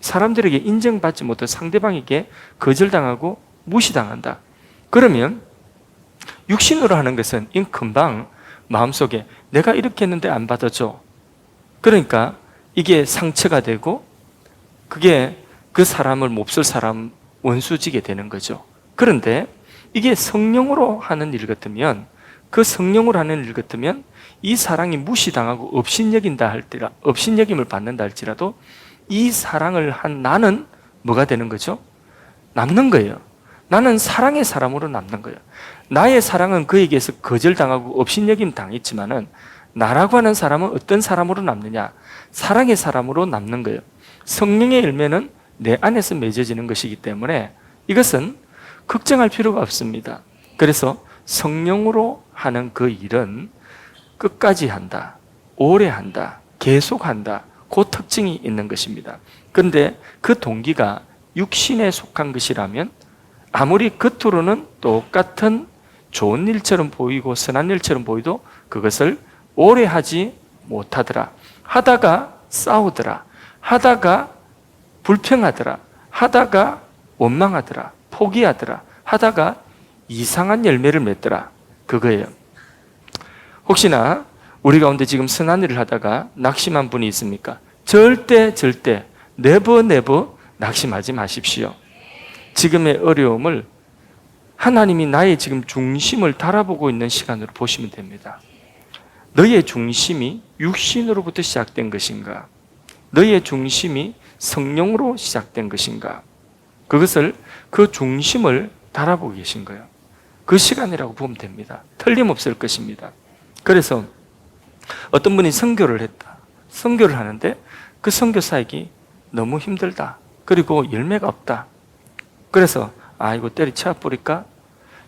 사람들에게 인정받지 못한 상대방에게 거절당하고 무시당한다. 그러면 육신으로 하는 것은 금방 마음속에 내가 이렇게 했는데 안 받아줘. 그러니까 이게 상처가 되고 그게 그 사람을 몹쓸 사람 원수지게 되는 거죠. 그런데 이게 성령으로 하는 일 같으면, 그 성령으로 하는 일 같으면 이 사랑이 무시당하고 업신여긴다 할지라, 업신여김을 받는다 할지라도 이 사랑을 한 나는 뭐가 되는 거죠? 남는 거예요. 나는 사랑의 사람으로 남는 거예요. 나의 사랑은 그에게서 거절당하고 업신여김 당했지만은 나라고 하는 사람은 어떤 사람으로 남느냐? 사랑의 사람으로 남는 거예요. 성령의 열매는 내 안에서 맺어지는 것이기 때문에 이것은 걱정할 필요가 없습니다. 그래서 성령으로 하는 그 일은 끝까지 한다, 오래 한다, 계속한다, 그 특징이 있는 것입니다. 그런데 그 동기가 육신에 속한 것이라면 아무리 겉으로는 똑같은 좋은 일처럼 보이고 선한 일처럼 보이도 그것을 오래 하지 못하더라. 하다가 싸우더라. 하다가 불평하더라. 하다가 원망하더라. 포기하더라. 하다가 이상한 열매를 맺더라. 그거예요. 혹시나 우리 가운데 지금 선한 일을 하다가 낙심한 분이 있습니까? 절대 네버 낙심하지 마십시오. 지금의 어려움을 하나님이 나의 지금 중심을 달아보고 있는 시간으로 보시면 됩니다. 너의 중심이 육신으로부터 시작된 것인가? 너의 중심이 성령으로 시작된 것인가? 그것을, 그 중심을 달아보고 계신 거예요. 그 시간이라고 보면 됩니다. 틀림없을 것입니다. 그래서 어떤 분이 선교를 했다. 선교를 하는데 그 선교 사역이 너무 힘들다. 그리고 열매가 없다. 그래서 이거 때리쳐 버릴까?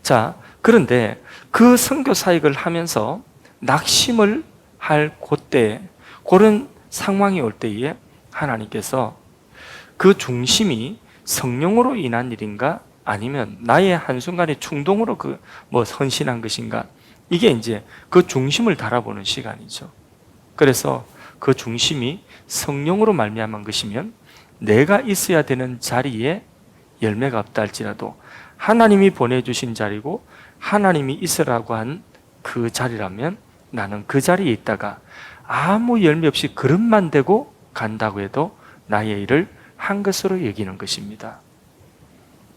자, 그런데 그 선교 사역을 하면서 낙심을 할 그때, 그런 상황이 올 때에 하나님께서 그 중심이 성령으로 인한 일인가? 아니면 나의 한순간의 충동으로 헌신한 것인가? 이게 이제 그 중심을 달아보는 시간이죠. 그래서 그 중심이 성령으로 말미암은 것이면 내가 있어야 되는 자리에 열매가 없다 할지라도 하나님이 보내주신 자리고 하나님이 있으라고 한 그 자리라면 나는 그 자리에 있다가 아무 열매 없이 그릇만 대고 간다고 해도 나의 일을 한 것으로 여기는 것입니다.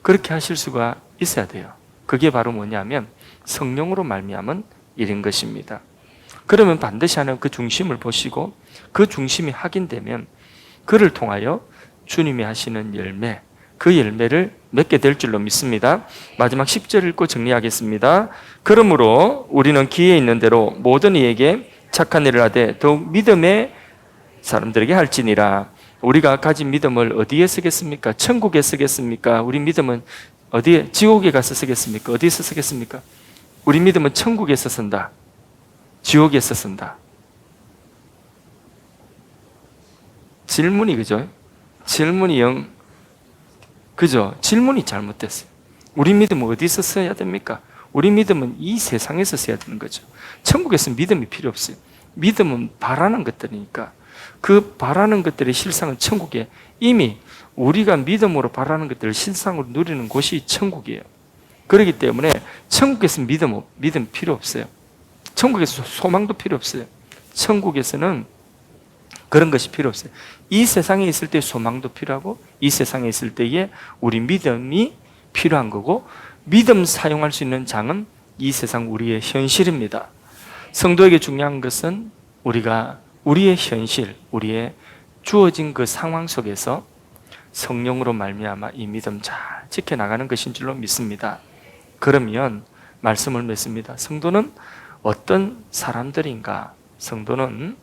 그렇게 하실 수가 있어야 돼요. 그게 바로 뭐냐면 성령으로 말미암은 일인 것입니다. 그러면 반드시 하는 그 중심을 보시고 그 중심이 확인되면 그를 통하여 주님이 하시는 열매, 그 열매를 맺게 될 줄로 믿습니다. 마지막 10절 읽고 정리하겠습니다. 그러므로 우리는 기회 있는 대로 모든 이에게 착한 일을 하되 더욱 믿음의 사람들에게 할지니라. 우리가 가진 믿음을 어디에 쓰겠습니까? 천국에 쓰겠습니까? 우리 믿음은 어디에? 지옥에 가서 쓰겠습니까? 어디에서 쓰겠습니까? 우리 믿음은 천국에서 쓴다. 지옥에서 쓴다. 질문이 그죠? 질문이 그죠? 질문이 잘못됐어요. 우리 믿음은 어디서 써야 됩니까? 우리 믿음은 이 세상에서 써야 되는 거죠. 천국에서는 믿음이 필요 없어요. 믿음은 바라는 것들이니까 그 바라는 것들의 실상은 천국에, 이미 우리가 믿음으로 바라는 것들을 실상으로 누리는 곳이 천국이에요. 그렇기 때문에 천국에서는 믿음 필요 없어요. 천국에서 소망도 필요 없어요. 천국에서는 그런 것이 필요 없어요. 이 세상에 있을 때 소망도 필요하고 이 세상에 있을 때에 우리 믿음이 필요한 거고, 믿음 사용할 수 있는 장은 이 세상 우리의 현실입니다. 성도에게 중요한 것은 우리가 우리의 현실, 우리의 주어진 그 상황 속에서 성령으로 말미암아 이 믿음 잘 지켜나가는 것인 줄로 믿습니다. 그러면 말씀을 맺습니다. 성도는 어떤 사람들인가? 성도는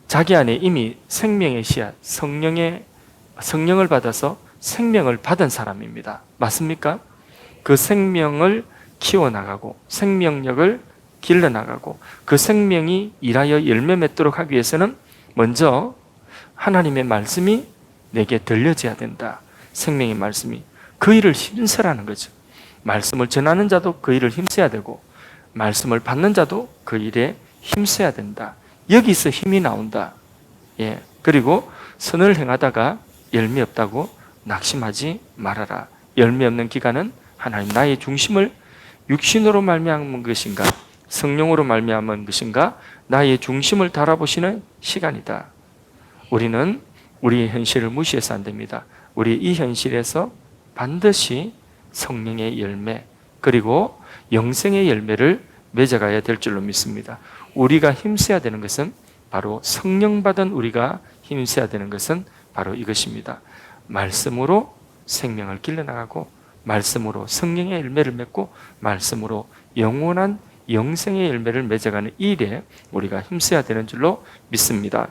자기 안에 이미 생명의 씨앗, 성령을 받아서 생명을 받은 사람입니다. 맞습니까? 그 생명을 키워나가고 생명력을 길러나가고 그 생명이 일하여 열매 맺도록 하기 위해서는 먼저 하나님의 말씀이 내게 들려져야 된다. 생명의 말씀이. 그 일을 힘쓰라는 거죠. 말씀을 전하는 자도 그 일을 힘써야 되고 말씀을 받는 자도 그 일에 힘써야 된다. 여기서 힘이 나온다. 예. 그리고 선을 행하다가 열매 없다고 낙심하지 말아라. 열매 없는 기간은 하나님 나의 중심을 육신으로 말미암은 것인가 성령으로 말미암은 것인가 나의 중심을 달아보시는 시간이다. 우리는 우리의 현실을 무시해서 안 됩니다. 우리 이 현실에서 반드시 성령의 열매 그리고 영생의 열매를 맺어가야 될 줄로 믿습니다. 우리가 힘써야 되는 것은 바로 성령 받은 우리가 힘써야 되는 것은 바로 이것입니다. 말씀으로 생명을 길러나가고 말씀으로 성령의 열매를 맺고 말씀으로 영원한 영생의 열매를 맺어가는 이 일에 우리가 힘써야 되는 줄로 믿습니다.